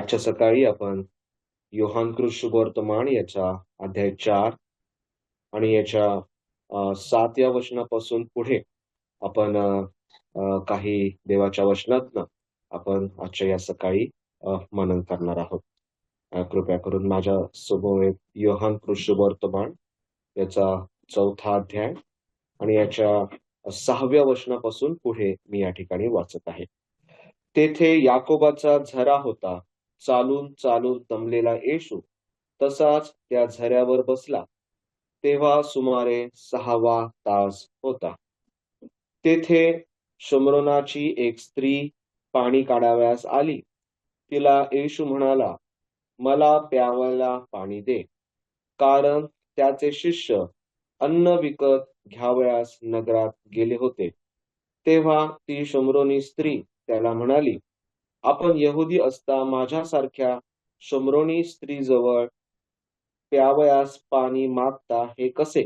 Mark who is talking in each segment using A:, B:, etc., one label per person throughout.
A: आजच्या सकाळी आपण योहान शुभवर्तमान याचा अध्याय 4 आणि याच्या 7व्या वचनापासून पुढे आपण काही देवाच्या वचनातनं आपण आजच्या या सकाळी मनन करणार आहोत. कृपया करून माझ्या समवेत योहान शुभवर्तमान याचा 4था अध्याय आणि याच्या 6व्या वचनापासून पुढे मी या ठिकाणी वाचत आहे. तेथे याकोबाचा झरा होता. चालून चालून दमलेला येशू तसाच त्या झऱ्यावर बसला. तेव्हा सुमारे 6वा तास होता. तेथे शमरोनाची एक स्त्री पाणी काढावयास आली. तिला येशू म्हणाला, मला प्यावयाला पाणी दे. कारण त्याचे शिष्य अन्न विकत घ्यावयास नगरात गेले होते. तेव्हा ती शमरोनी स्त्री त्याला म्हणाली, आपण यहुदी असता माझ्यासारख्या शमरोनी स्त्रीजवळ प्यावयास पाणी मागता हे कसे?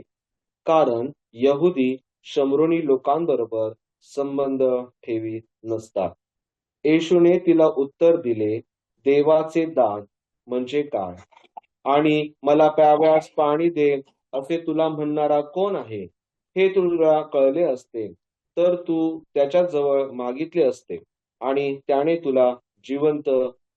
A: कारण यहुदी शमरोनी लोकांबरोबर संबंध ठेवीत नसतात. येशूने तिला उत्तर दिले, देवाचे दान म्हणजे काय? आणि मला प्यावयास पाणी दे असे तुला म्हणणारा कोण आहे? हे तुला कळले असते तर तू त्याच्याजवळ मागितले असते आणि त्याने तुला जिवंत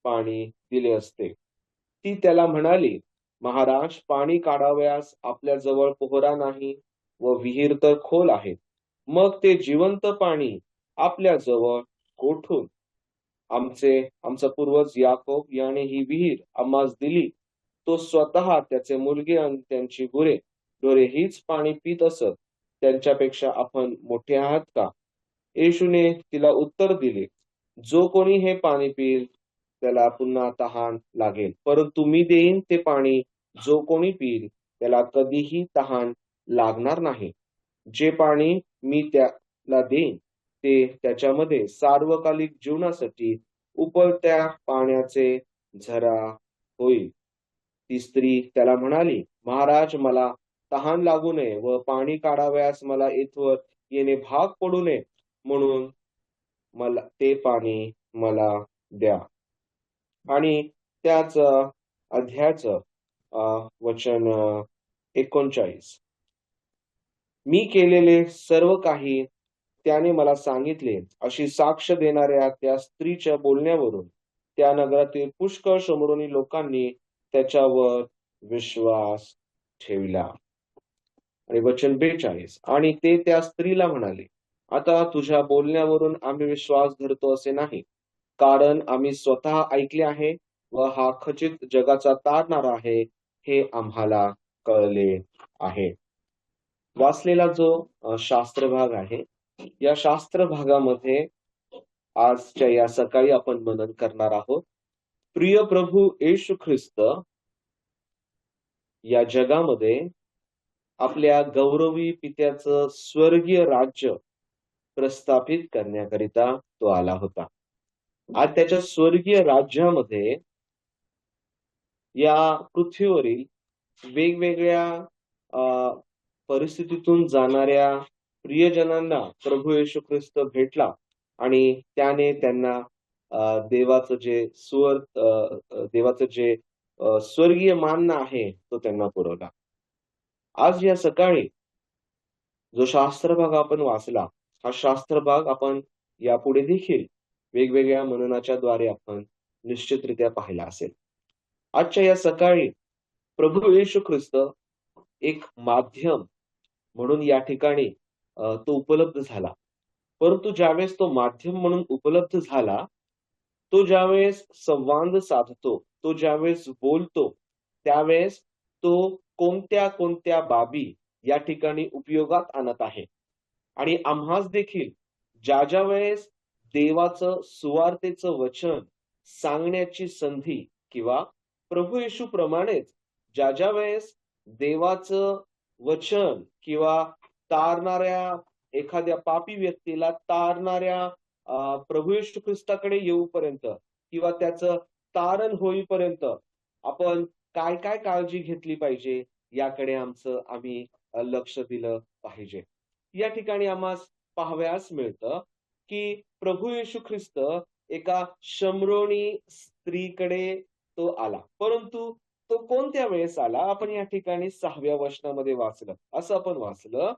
A: पाणी दिले असते. ती त्याला म्हणाली, महाराज, पाणी काढावयास आपल्याजवळ पोहरा नाही व विहीर तर खोल आहे. मग ते जिवंत पाणी आपल्याजवळ कोठून? आमचा पूर्वज याकोब याने ही विहीर आम्हास दिली. तो स्वतः, त्याचे मुलगे आणि त्यांची ढोरे हीच पाणी पित असत. त्यांच्यापेक्षा आपण मोठे आहात का? येशूने तिला उत्तर दिले, जो कोणी हे पाणी पिईल त्याला पुन्हा तहान लागेल, परंतु मी देईन ते पाणी जो कोणी पिईल त्याला कधीही तहान लागणार नाही. जे पाणी मी त्याला देईन ते त्याच्यामध्ये सार्वकालिक जीवनासाठी उकळत्या पाण्याचे झरा होईल. ती स्त्री त्याला म्हणाली, महाराज, मला तहान लागू नये व पाणी काढावयास मला येथवर येणे भाग पडू नये, म्हणून मला ते पाणी मला द्या. आणि त्याच अध्यायाचं वचन 39, मी केलेले सर्व काही त्याने मला सांगितले अशी साक्ष देणाऱ्या त्या स्त्रीच्या बोलण्यावरून त्या नगरातील पुष्कळ शमरोनी लोकांनी त्याच्यावर विश्वास ठेवला. आणि वचन 42, आणि ते त्या स्त्रीला म्हणाले, आता तुझ्या बोलण्यावरून आम्ही विश्वास धरतो असे नाही, कारण आम्ही स्वतः ऐकले आहे व हा खचित जगाचा तारणारा आहे हे आम्हाला कळले आहे. वाचलेला जो शास्त्र भाग आहे, या शास्त्र भागामध्ये आजच्या या सकाळी आपण मनन करणार आहोत. प्रिय प्रभू येशू ख्रिस्त या जगामध्ये आपल्या गौरवी पित्याचं स्वर्गीय राज्य प्रस्थापित करण्याकरिता तो आला होता. आज त्याच्या स्वर्गीय राज्यामध्ये या पृथ्वीवरील वेगवेगळ्या परिस्थितीतून जाणाऱ्या प्रियजनांना प्रभू येशू ख्रिस्त भेटला आणि त्याने त्यांना देवाचं जे स्वर्गीय मान आहे तो त्यांना पुरवला. आज या सकाळी जो शास्त्र भाग आपण वाचला, हा शास्त्र भाग आपण यापुढे देखील वेगवेगळ्या मननाच्या द्वारे आपण निश्चितरित्या पाहिला असेल. आजच्या या सकाळी प्रभू येशू ख्रिस्त एक माध्यम म्हणून या ठिकाणी तो उपलब्ध झाला. परंतु ज्यावेळेस तो माध्यम म्हणून उपलब्ध झाला, तो ज्यावेळेस संवाद साधतो, तो ज्यावेळेस बोलतो, त्यावेळेस तो कोणत्या कोणत्या बाबी या ठिकाणी उपयोगात आणत आहे. आणि आम्हास देखील ज्या वेळेस देवाचं सुवार्तेचं वचन सांगण्याची संधी किंवा प्रभू येशू प्रमाणेच ज्या वेळेस देवाचं वचन किंवा तारणाऱ्या एखाद्या पापी व्यक्तीला तारणाऱ्या प्रभू येशू ख्रिस्ताकडे येऊपर्यंत किंवा त्याचं तारण होईपर्यंत आपण काय काय काळजी घेतली पाहिजे याकडे आम्ही लक्ष दिलं पाहिजे. या ठिकाणी आम्हाला पाहावयास मिळतं की प्रभू येशू ख्रिस्त एका शम्रोणी स्त्रीकडे तो आला. परंतु तो कोणत्या वेळेस आला? आपण या ठिकाणी 6व्या वचनामध्ये वाचलं. असं आपण वाचलं,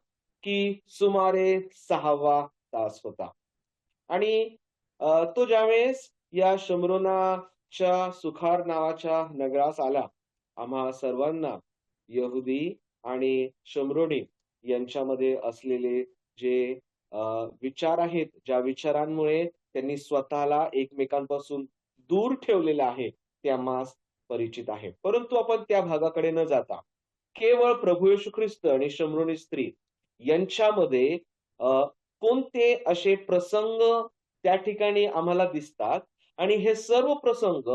A: की सुमारे 6वा तास होता. आणि तो ज्यावेळेस या शम्रोनाच्या सुखार नावाच्या नगरास आला, आम्हा सर्वांना यहुदी आणि शम्रोनी यांच्यामध्ये असलेले जे अ, विचार आहेत, ज्या विचारांमुळे त्यांनी स्वतःला एकमेकांपासून दूर ठेवलेलं आहे, ते आम्हास परिचित आहे. परंतु आपण त्या भागाकडे न जाता, केवळ प्रभू येशू ख्रिस्त आणि शम्रोनी स्त्री यांच्यामध्ये अ, कोणते असे प्रसंग त्या ठिकाणी आम्हाला दिसतात आणि हे सर्व प्रसंग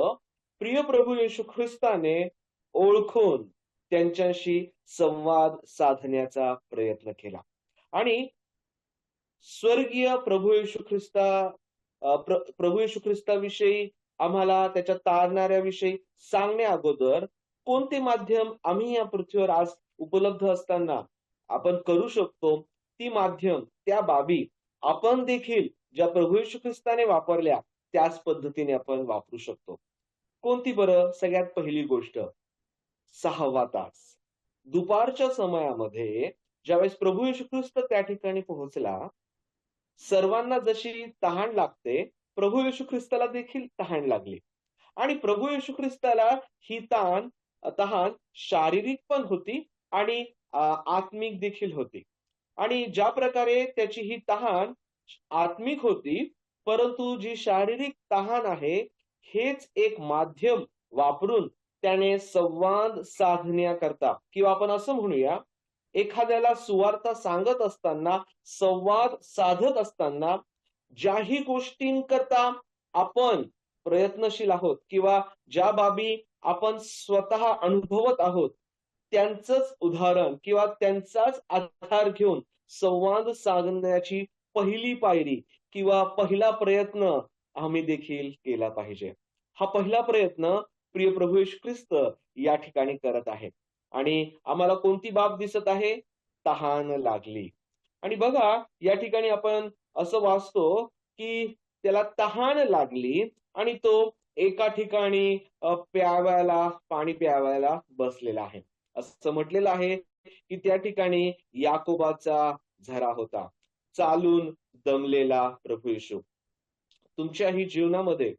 A: प्रिय प्रभू येशू ख्रिस्ताने ओळखून त्यांच्याशी संवाद साधण्याचा प्रयत्न केला. आणि स्वर्गीय प्रभू येशू ख्रिस्ता प्रभू येशू ख्रिस्ताविषयी आम्हाला त्याच्या तारणाऱ्याविषयी सांगण्या अगोदर कोणते माध्यम आम्ही या पृथ्वीवर आज उपलब्ध असताना आपण करू शकतो, ती माध्यम, त्या बाबी आपण देखील ज्या प्रभू येशू ख्रिस्ताने वापरल्या त्याच पद्धतीने आपण वापरू शकतो. कोणती बरं? सगळ्यात पहिली गोष्ट 6वा तास. दुपारच्या समयामध्ये ज्यावेळेस प्रभू येशू ख्रिस्त त्या ठिकाणी पोहोचला, सर्वांना जशी तहान लागते, प्रभू येशू ख्रिस्ताला देखील तहान लागली. आणि प्रभू येशू ख्रिस्ताला ही तहान शारीरिक पण होती आणि आत्मिक देखील होती. आणि ज्या प्रकारे त्याची ही तहान आत्मिक होती, परंतु जी शारीरिक तहान आहे, हेच एक माध्यम वापरून त्याने संवाद साधण्याकरता किंवा आपण असं म्हणूया, एखाद्याला सुवार्ता सांगत असताना, संवाद साधत असताना ज्याही गोष्टींकरता आपण प्रयत्नशील आहोत किंवा ज्या बाबी आपण स्वतः अनुभवत आहोत, त्यांचंच उदाहरण किंवा त्यांचाच आधार घेऊन संवाद साधण्याची पहिली पायरी किंवा पहिला प्रयत्न आम्ही देखील केला पाहिजे. हा पहिला प्रयत्न प्रिय प्रभू येशू ख्रिस्त या ठिकाणी करत आहेत. आणि आम्हाला कोणती बाब दिसत आहे? तहान लागली. आणि बघा या ठिकाणी आपण असं वाचतो, की त्याला तहान लागली आणि तो एका ठिकाणी पाणी प्यावायला बसलेला आहे. असं म्हटलेलं आहे, की त्या ठिकाणी याकोबाचा झरा होता. चालून दमलेला प्रभू येशू. तुमच्याही जीवनामध्ये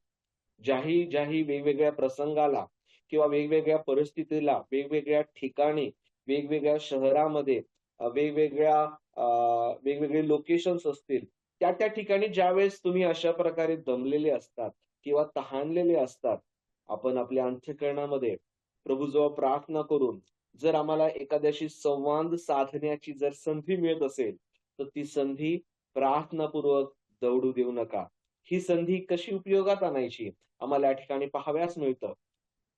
A: ज्याही वेगवेगळ्या प्रसंगाला किंवा वेगवेगळ्या परिस्थितीला, वेगवेगळ्या ठिकाणी, वेगवेगळ्या शहरामध्ये, वेगवेगळे लोकेशन्स असतील, त्या ठिकाणी ज्यावेळेस तुम्ही अशा प्रकारे दमलेले असतात किंवा तहानलेले असतात, आपण आपल्या अंतःकरणामध्ये प्रभूजवळ प्रार्थना करून जर आम्हाला एखाद्याशी संवाद साधण्याची जर संधी मिळत असेल, तर ती संधी प्रार्थनापूर्वक दवडू देऊ नका. ही संधी कशी उपयोगात आणायची आम्हाला या ठिकाणी पाहावयास मिळतं.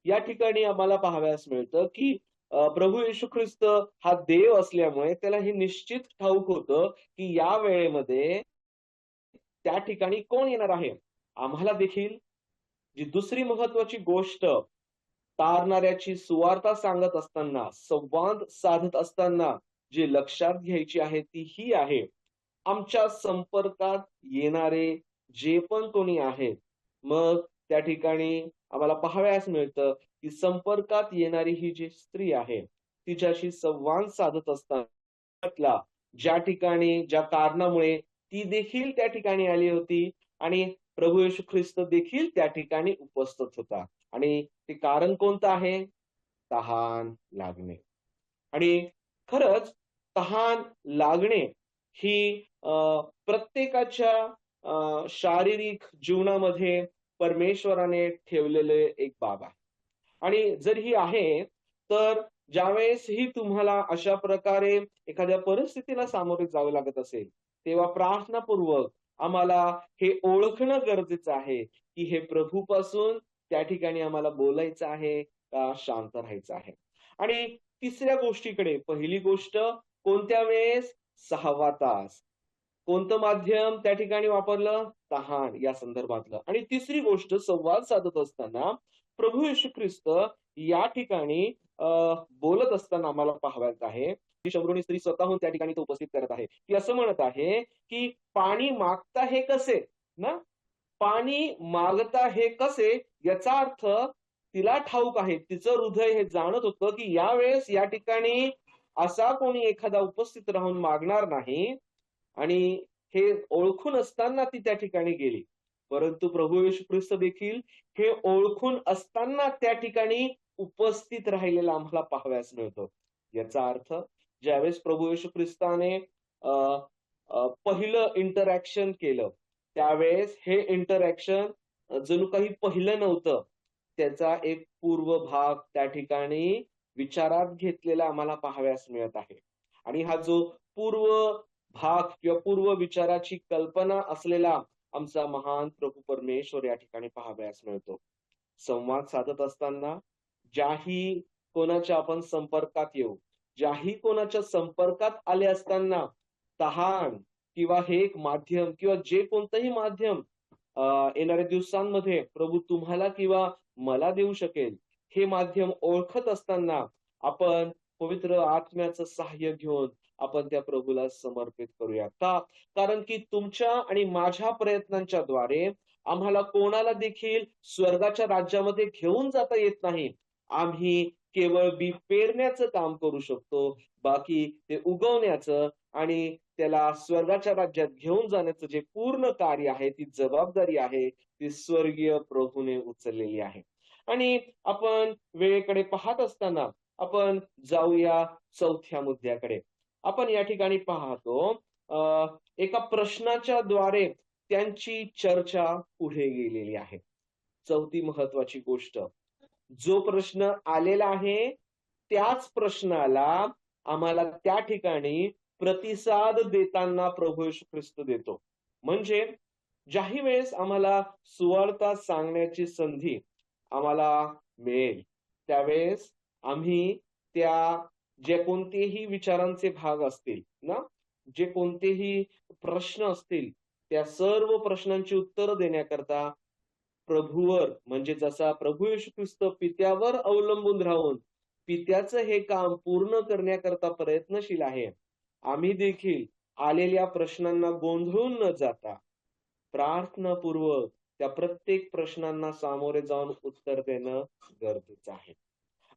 A: या ठिकाणी आम्हाला पाहावयास मिळतं, की प्रभू येशू ख्रिस्त हा देव असल्यामुळे त्याला हे निश्चित ठाऊक होतं, की या वेळेमध्ये त्या ठिकाणी कोण येणार आहे? आम्हाला देखील जी दुसरी महत्वाची गोष्ट तारणाऱ्याची सुवार्ता सांगत असताना, संवाद साधत असताना जी लक्षात घ्यायची आहे ती ही आहे, आमच्या संपर्कात येणारे जे पण कोणी आहेत, मग त्या ठिकाणी आम्हाला पाहावयास मिळतं, की संपर्कात येणारी ही जी स्त्री आहे, तिच्याशी संवाद साधत असताना ज्या ठिकाणी, ज्या कारणामुळे ती देखील त्या ठिकाणी आली होती आणि प्रभू येशू ख्रिस्त देखील त्या ठिकाणी उपस्थित होता. आणि ते कारण कोणतं आहे? तहान लागणे. आणि खरंच तहान लागणे ही प्रत्येकाच्या शारीरिक जीवनामध्ये परमेश्वराने ठेवलेले एक बाब आहे. आणि जर ही आहे, तर ज्यावेळेसही तुम्हाला अशा प्रकारे एखाद्या परिस्थितीला सामोरे जावं लागत असेल, तेव्हा प्रार्थनापूर्वक आम्हाला हे ओळखणं गरजेचं आहे, की हे प्रभूपासून त्या ठिकाणी आम्हाला बोलायचं आहे का शांत राहायचं आहे. आणि तिसऱ्या गोष्टीकडे, पहिली गोष्ट कोणत्या वेळेस? 6वा तास. कोणतं माध्यम त्या ठिकाणी वापरलं? तहान या संदर्भातलं. आणि तिसरी गोष्ट संवाद साधत असताना प्रभू येशू ख्रिस्त या ठिकाणी बोलत असताना आम्हाला पाहावयाचं आहे, ती शमरोनी स्त्री स्वतःहून त्या ठिकाणी तो उपस्थित करत आहे. ती असं म्हणत आहे, की "पाणी मागता हे कसे?" ना? पाणी मागता हे कसे, याचा अर्थ तिला ठाऊक आहे, तिचं हृदय हे जाणत होतं की यावेळेस या ठिकाणी असा कोणी एखादा उपस्थित राहून मागणार नाही. आणि हे ओळखून असताना ती त्या ठिकाणी गेली. परंतु प्रभू येशू ख्रिस्त देखील हे ओळखून असताना त्या ठिकाणी उपस्थित राहिलेला आम्हाला पाहावयास मिळतो. याचा अर्थ ज्यावेळेस प्रभू येशू ख्रिस्ताने अ, पहिलं इंटरॅक्शन केलं, त्यावेळेस हे इंटरॅक्शन जणू काही पहिलं नव्हतं. त्याचा एक पूर्व भाग त्या ठिकाणी विचारात घेतलेला आम्हाला पाहावयास मिळत आहे. आणि हा जो पूर्व भाग किंवा पूर्व विचाराची कल्पना असलेला आमचा महान प्रभू परमेश्वर या ठिकाणी पाहावयास मिळतो. संवाद साधत असताना ज्याही कोणाच्या आपण संपर्कात येऊ, ज्याही कोणाच्या संपर्कात आले असताना तहान किंवा हे एक माध्यम किंवा जे कोणतंही माध्यम येणाऱ्या दिवसांमध्ये प्रभू तुम्हाला किंवा मला देऊ शकेल, हे माध्यम ओळखत असताना आपण पवित्र आत्म्याचं सहाय्य घेऊन आपण त्या प्रभूला समर्पित करूया. का? कारण की तुमच्या आणि माझ्या प्रयत्नांच्या द्वारे आम्हाला कोणाला देखील स्वर्गाच्या राज्यामध्ये घेऊन जाता येत नाही. आम्ही केवळ बी पेरण्याचं काम करू शकतो. बाकी ते उगवण्याचं आणि त्याला स्वर्गाच्या राज्यात घेऊन जाण्याचं जे पूर्ण कार्य आहे, ती जबाबदारी आहे, ती स्वर्गीय प्रभूने उचललेली आहे. आणि आपण वेळेकडे पाहत असताना आपण जाऊया चौथ्या मुद्द्याकडे. आपण या ठिकाणी पाहतो एका प्रश्नाच्या द्वारे त्यांची चर्चा पुढे गेलेली आहे. चौथी महत्वाची गोष्ट, जो प्रश्न आलेला आहे त्याच प्रश्नाला आम्हाला त्या ठिकाणी प्रतिसाद देताना प्रभू येशू ख्रिस्त देतो. म्हणजे ज्याही वेळेस आम्हाला सुवार्ता सांगण्याची संधी आम्हाला मिळेल, त्यावेळेस आम्ही त्या जे कोणतेही विचारांचे भाग असतील ना, जे कोणतेही प्रश्न असतील, त्या सर्व प्रश्नांची उत्तरं देण्याकरता प्रभूवर, म्हणजे जसा प्रभू येशू ख्रिस्त पित्यावर अवलंबून राहून पित्याचं हे काम पूर्ण करण्याकरता प्रयत्नशील आहे, आम्ही देखील आलेल्या प्रश्नांना गोंधळून न जाता प्रार्थनापूर्वक त्या प्रत्येक प्रश्नांना सामोरे जाऊन उत्तर देणं गरजेचं आहे.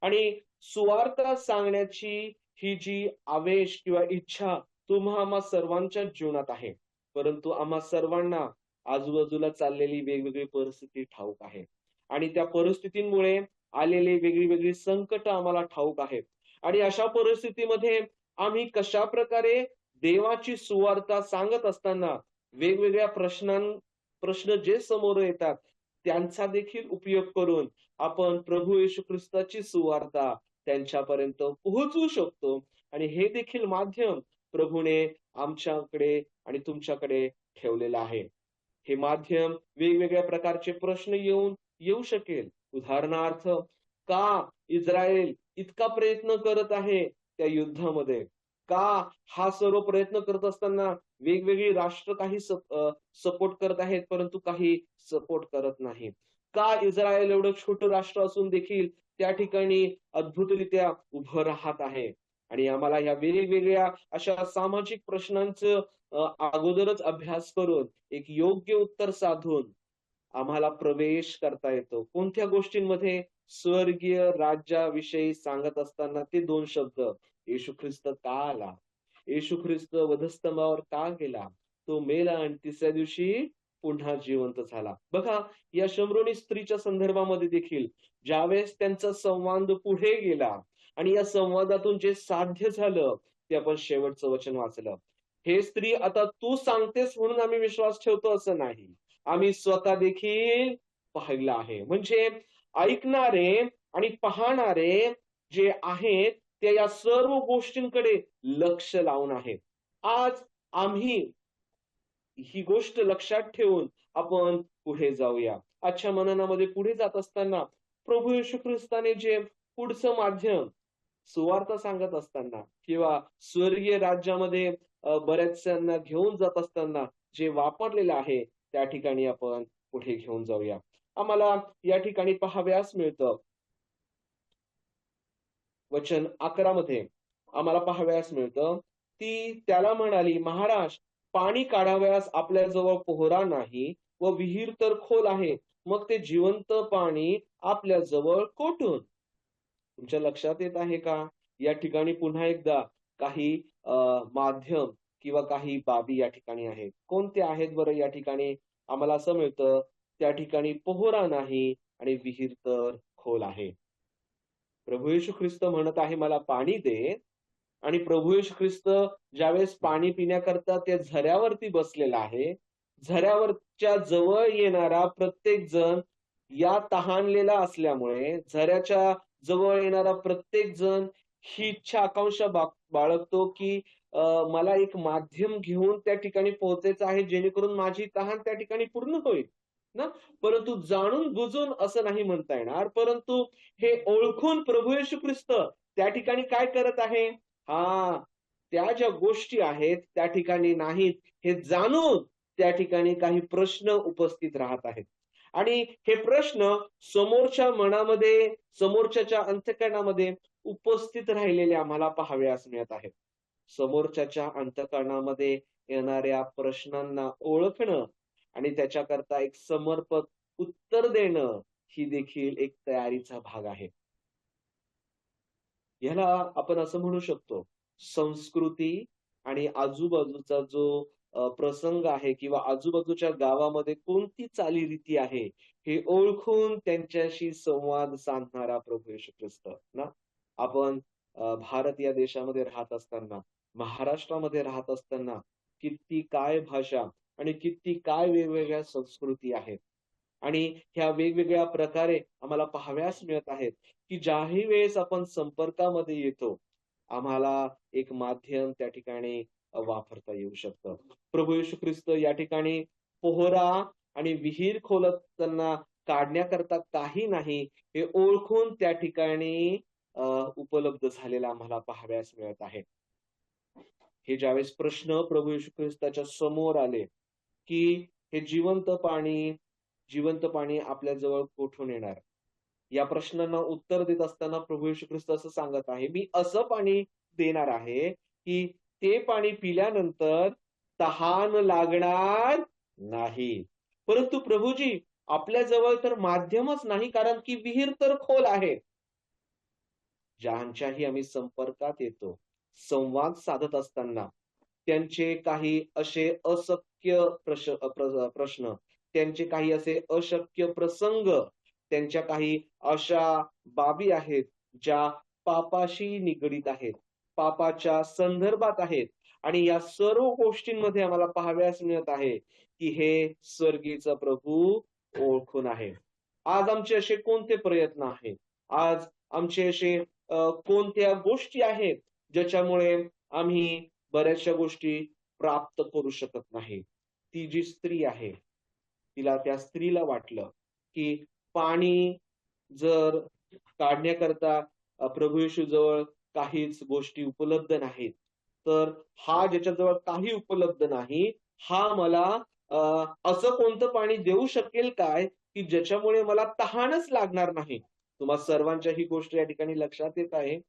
A: आणि सुवार्ता सांगण्याची ही जी आवेश किंवा इच्छा तुम्हा आम्हा सर्वांच्या जीवनात आहे. परंतु आम्हा सर्वांना आजूबाजूला चाललेली वेगवेगळी परिस्थिती ठाऊक आहे. आणि त्या परिस्थितींमुळे आलेली वेगळी-वेगळी संकटं आम्हाला ठाऊक आहेत. आणि अशा परिस्थितीमध्ये आम्ही कशाप्रकारे देवाची सुवार्ता सांगत असताना वेगवेगळ्या प्रश्न जे समोर येतात, त्यांचा देखील उपयोग करून आपण प्रभू येशू ख्रिस्ताची सुवार्ता त्यांच्यापर्यंत पोहोचवू शकतो. आणि हे देखील माध्यम प्रभूने आमच्याकडे आणि तुमच्याकडे ठेवलेलं आहे. हे माध्यम वेगवेगळ्या प्रकारचे प्रश्न येऊ शकेल. उदाहरणार्थ, का इस्रायल इतका प्रयत्न करत आहे त्या युद्धामध्ये? का हा सर्व प्रयत्न करत असताना वेगवेगळी राष्ट्र काही सपोर्ट करत आहेत, परंतु काही सपोर्ट करत नाही? का इस्रायल एवढं छोटं राष्ट्र असून देखील त्या ठिकाणी अद्भुतरित्या उभं राहत आहे? आणि आम्हाला या वेगवेगळ्या अशा सामाजिक प्रश्नांचं अगोदरच अभ्यास करून एक योग्य उत्तर साधून आम्हाला प्रवेश करता येतो. कोणत्या गोष्टींमध्ये? स्वर्गीय राज्याविषयी सांगत असताना ते 2 शब्द, येशू ख्रिस्त का आला? येशू ख्रिस्त वधस्तंभावर का गेला? तो मेला आणि तिसऱ्या दिवशी पुन्हा जिवंत झाला. बघा, या शमरोनी स्त्रीच्या संदर्भामध्ये देखील ज्यावेळेस त्यांचा संवाद पुढे गेला आणि या संवादातून जे साध्य झालं, ते आपण शेवटचं वचन वाचलं. हे स्त्री, आता तू सांगतेस म्हणून आम्ही विश्वास ठेवतो असं नाही. आम्ही स्वतः देखील पाहिलं आहे. म्हणजे ऐकणारे आणि पाहणारे जे आहेत, ते या सर्व गोष्टींकडे लक्ष लावून आहेत. आज आम्ही ही गोष्ट लक्षात ठेवून आपण पुढे जाऊया. आजच्या मननामध्ये पुढे जात असताना प्रभू येशू ख्रिस्ताने जे पुढचं माध्यम सुवार्ता सांगत असताना किंवा स्वर्गीय राज्यामध्ये बऱ्याचश्यांना घेऊन जात असताना जे वापरलेलं आहे, त्या ठिकाणी आपण पुढे घेऊन जाऊया. आम्हाला या ठिकाणी पाहावयास मिळतं, वचन 11 मध्ये आम्हाला पाहावयास मिळतं, ती त्याला म्हणाली, महाराज, पाणी काढावयास आपल्याजवळ पोहरा नाही व विहीर तर खोल आहे, मग ते जिवंत पाणी आपल्या जवळ कोठून? तुमच्या लक्षात येत आहे का? या ठिकाणी पुन्हा एकदा काही माध्यम किंवा काही बाबी या ठिकाणी आहेत. कोणत्या आहेत बरं या ठिकाणी? आम्हाला असं मिळतं, त्या ठिकाणी पोहरा नाही आणि विहीर तर खोल आहे. प्रभू येशू ख्रिस्त म्हणत आहे, "मला पाणी दे." आणि प्रभू येशू ख्रिस्त ज्यावेळेस पाणी पिण्याकरता त्या झऱ्यावरती बसलेला आहे, झऱ्यावरच्या जवळ येणारा प्रत्येक जण या तहानलेला असल्यामुळे झऱ्याच्या जवळ येणारा प्रत्येक जण ही इच्छा आकांक्षा बाळगतो, की मला एक माध्यम घेऊन त्या ठिकाणी पोहोचायचं आहे, जेणेकरून माझी तहान त्या ठिकाणी पूर्ण होईल ना. परंतु जाणून-बुजून असं नाही म्हणता येणार, परंतु हे ओळखून प्रभू येशू ख्रिस्त त्या ठिकाणी काय करत आहे? हां, त्या ज्या गोष्टी आहेत त्या ठिकाणी नाहीत, हे जाणून त्या ठिकाणी काही प्रश्न उपस्थित राहत आहेत. आणि हे प्रश्न समोरच्या मनामध्ये, समोरच्याच्या अंतःकरणामध्ये उपस्थित राहिलेले आम्हाला पाहावयास मिळत आहेत. समोरच्याच्या अंतःकरणामध्ये येणाऱ्या प्रश्नांना ओळखणं आणि त्याच्याकरता एक समर्पक उत्तर देणं, ही देखील एक तयारीचा भाग आहे. ह्याला आपण असं म्हणू शकतो, संस्कृती आणि आजूबाजूचा जो प्रसंग आहे किंवा आजूबाजूच्या गावामध्ये कोणती चालीरीती आहे, हे ओळखून त्यांच्याशी संवाद साधणारा प्रभू येशू ख्रिस्त ना. आपण भारत या देशामध्ये राहत असताना, महाराष्ट्रामध्ये राहत असताना किती काय भाषा आणि किती काय वेगवेगळ्या संस्कृती आहेत. आणि ह्या वेगवेगळ्या प्रकारे आम्हाला पाहावयास मिळत आहेत, की ज्याही वेळेस आपण संपर्कामध्ये येतो, आम्हाला एक माध्यम त्या ठिकाणी वापरता येऊ शकतं. प्रभू येशू ख्रिस्त या ठिकाणी पोहरा आणि विहीर खोदताना काढण्याकरता काही नाही, हे ओळखून त्या ठिकाणी अ, उपलब्ध झालेलं आम्हाला पाहावयास मिळत आहे. हे ज्यावेळेस प्रश्न प्रभू येशू ख्रिस्ताच्या समोर आले, की हे जिवंत पाणी आपल्या जवळ कोठून येणार? या प्रश्नांना उत्तर देत असताना प्रभू येशू ख्रिस्त असं सांगत आहे, "मी असं पाणी देणार आहे, की ते पाणी पिल्यानंतर तहान लागणार नाही." परंतु प्रभूजी, आपल्या जवळ तर माध्यमच नाही, कारण की विहीर तर खोल आहे. ज्यांच्याही आम्ही संपर्कात येतो, संवाद साधत असताना त्यांचे काही असे अशक्य प्रश्न, त्यांचे काही असे अशक्य प्रसंग, त्यांच्या काही अशा बाबी आहेत, ज्या पापाशी निगडीत आहेत, पापाच्या संदर्भात आहेत आणि या सर्व गोष्टींमध्ये आम्हाला पाहावयास मिळत आहे, की हे स्वर्गीय प्रभू ओळखून आहे. आज आमचे असे कोणते प्रयत्न आहेत? आज आमचे असे कोणत्या गोष्टी आहेत, ज्याच्यामुळे आम्ही बऱ्याचशा गोष्टी प्राप्त करू शकत नाही. ती जी स्त्री आहे, त्या स्त्रीला वाटलं, की पाणी जर काढण्याकरता प्रभू येशू जवळ काहीच गोष्टी उपलब्ध नाहीत, तर हा ज्याच्याजवळ काही उपलब्ध नाही, हा मला अ, असं कोणतं पाणी देऊ शकेल काय, की ज्याच्यामुळे मला तहानच लागणार नाही? तुम्हा सर्वांच्या ही गोष्ट या ठिकाणी लक्षात येत आहे.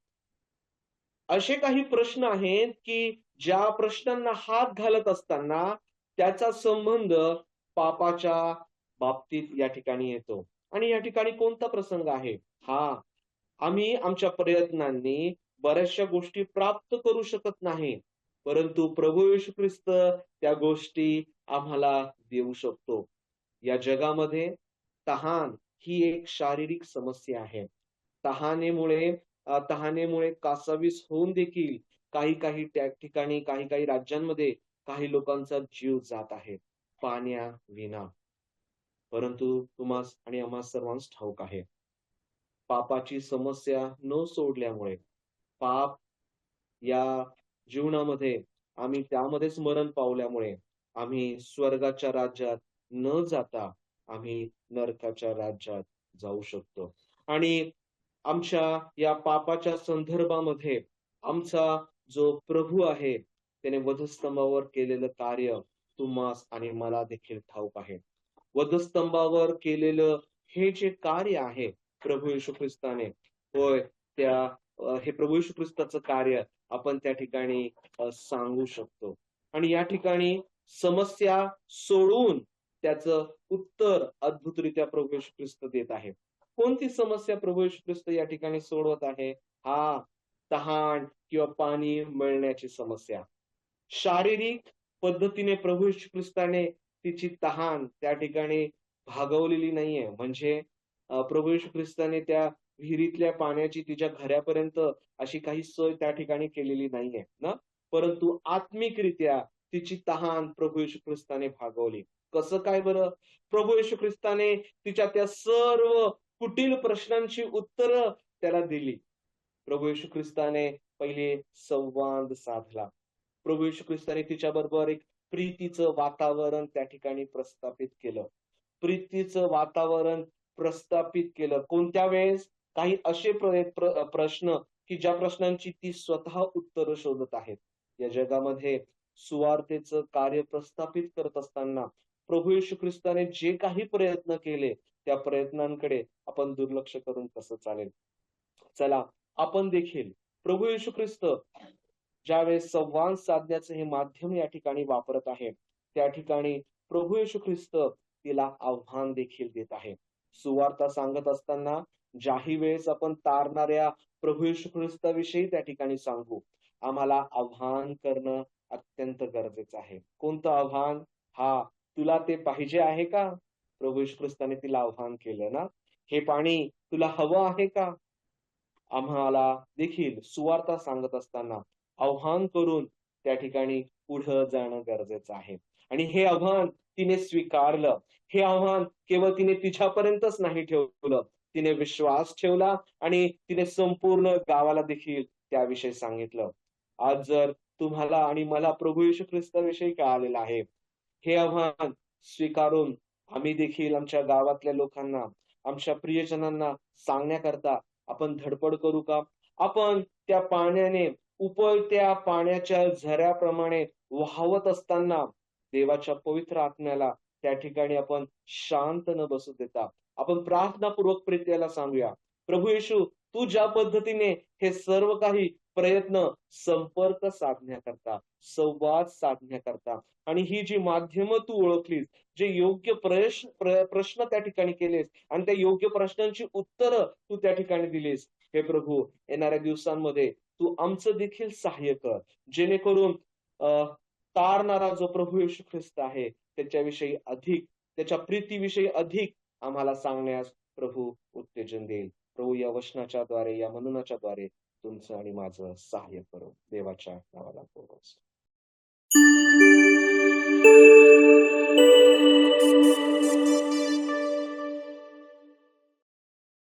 A: असे काही प्रश्न आहेत, की ज्या प्रश्नांना हात घालत असताना त्याचा संबंध पापाच्या बाबतीत या ठिकाणी येतो. आणि या ठिकाणी कोणता प्रसंग आहे? हां, आम्ही आमच्या प्रयत्नांनी बऱ्याचशा गोष्टी प्राप्त करू शकत नाही. परंतु प्रभू येशू ख्रिस्त त्या गोष्टी आम्हाला देऊ शकतो. या जगामध्ये तहान ही एक शारीरिक समस्या आहे. तहानेमुळे तहानेमुळे कासावीस होऊन देखील काही-काही त्या ठिकाणी, काही-काही राज्यांमध्ये काही लोकांचा जीव जात आहे, पाण्याविना. परंतु तुम्हास आणि आम्हा सर्वांस ठाऊक आहे, पापाची समस्या न सोडल्यामुळे, पाप या जीवनामध्ये आम्ही त्यामध्येच मरण पावल्यामुळे, आम्ही स्वर्गाच्या राज्यात न जाता आम्ही नरकाच्या राज्यात जाऊ शकतो. आणि आमच्या या पापाच्या संदर्भामध्ये आमचा जो प्रभू आहे, त्याने वधस्तंभावर केलेलं कार्य तुम्हास आणि मला देखील ठाऊक आहे. वधस्तंभावर केलेलं हे जे कार्य आहे प्रभू येशू ख्रिस्ताने, होय, हे प्रभू येशू ख्रिस्ताचं कार्य आपण त्या ठिकाणी सांगू शकतो. आणि या ठिकाणी समस्या सोडवून त्याचं उत्तर अद्भुतरित्या प्रभू येशू ख्रिस्त देत आहे. कोणती समस्या प्रभू येशू ख्रिस्त या ठिकाणी सोडवत आहे? तहान किंवा पाणी मिळण्याची समस्या. शारीरिक पद्धतीने प्रभू येशू ख्रिस्ताने तिची तहान त्या ठिकाणी भागवलेली नाहीये. म्हणजे प्रभू येशू ख्रिस्ताने त्या विहिरीतल्या पाण्याची तिच्या घरापर्यंत अशी काही सोय त्या ठिकाणी केलेली नाहीये ना. परंतु आत्मिकरित्या तिची तहान प्रभू येशू ख्रिस्ताने भागवली. कसं काय बरं? प्रभू येशू ख्रिस्ताने तिच्या त्या सर्व कुटील प्रश्नांची उत्तरं त्याला दिली. प्रभू येशू ख्रिस्ताने पहिले संवाद साधला. प्रभू येशू ख्रिस्ताने तिच्याबरोबर एक प्रीतीचं वातावरण त्या ठिकाणी प्रस्थापित केलं. प्रीतीचं वातावरण प्रस्थापित केलं. कोणत्या वेळेस? काही असे प्रश्न की ज्या प्रश्नांची ती स्वतः उत्तरं शोधत आहेत. या जगामध्ये सुवार्तेचं कार्य प्रस्थापित करत असताना प्रभू येशू ख्रिस्ताने जे काही प्रयत्न केले, त्या प्रयत्नांकडे आपण दुर्लक्ष करून कसं चालेल? चला, आपण देखील प्रभू येशू ख्रिस्त ज्यावेळेस संवाद साधण्याचं हे माध्यम या ठिकाणी वापरत आहे, त्या ठिकाणी प्रभू येशू ख्रिस्त तिला आव्हान देखील देत आहे. सुवार्ता सांगत असताना ज्याही वेळेस आपण तारणाऱ्या प्रभू येशू ख्रिस्ताविषयी त्या ठिकाणी सांगू, आम्हाला आव्हान करणं अत्यंत गरजेचं आहे. कोणतं आव्हान? तुला ते पाहिजे आहे का? प्रभू येशू ख्रिस्ताने तिला आव्हान केलं ना. हे पाणी तुला हवं आहे का? आम्हाला देखील सुवार्ता सांगत असताना आव्हान करून त्या ठिकाणी पुढं जाणं गरजेचं आहे. आणि हे आव्हान तिने स्वीकारलं. हे आव्हान केवळ तिने तिच्यापर्यंतच नाही ठेवलं. तिने विश्वास ठेवला आणि तिने संपूर्ण गावाला देखील त्याविषयी सांगितलं. आज जर तुम्हाला आणि मला प्रभू येशू ख्रिस्ताविषयी कळालेलं आहे. हे आव्हान स्वीकारून आम्ही देखील आमच्या गावातल्या लोकांना, आमच्या प्रियजनांना सांगण्याकरता आपण धडपड करू का? आपण त्या पाण्याने उकळत्या पाण्याच्या झऱ्याप्रमाणे वाहवत असताना देवाच्या पवित्र आत्म्याला त्या ठिकाणी आपण शांत न बसू देता आपण प्रार्थनापूर्वक प्रीत्यला सांगूया, प्रभू येशू, तू ज्या पद्धतीने हे सर्व काही प्रयत्न संपर्क साधण्याकरता, संवाद साधण्याकरता आणि ही जी माध्यमं तू ओळखलीस, जे योग्य प्रश्न त्या ठिकाणी केलेस आणि त्या योग्य प्रश्नांची उत्तरं तू त्या ठिकाणी दिलीस. हे प्रभू, येणाऱ्या दिवसांमध्ये तू आमचं देखील सहाय्य कर. जेणेकरून अ, तारणारा जो प्रभू येशू ख्रिस्त आहे, त्याच्याविषयी अधिक, त्याच्या प्रीतीविषयी अधिक आम्हाला सांगण्यास प्रभू उत्तेजन देईल. प्रभू या वचनाच्याद्वारे, या मननाच्याद्वारे तुमचं आणि माझं सहाय्य करो. देवाच्या नावाला.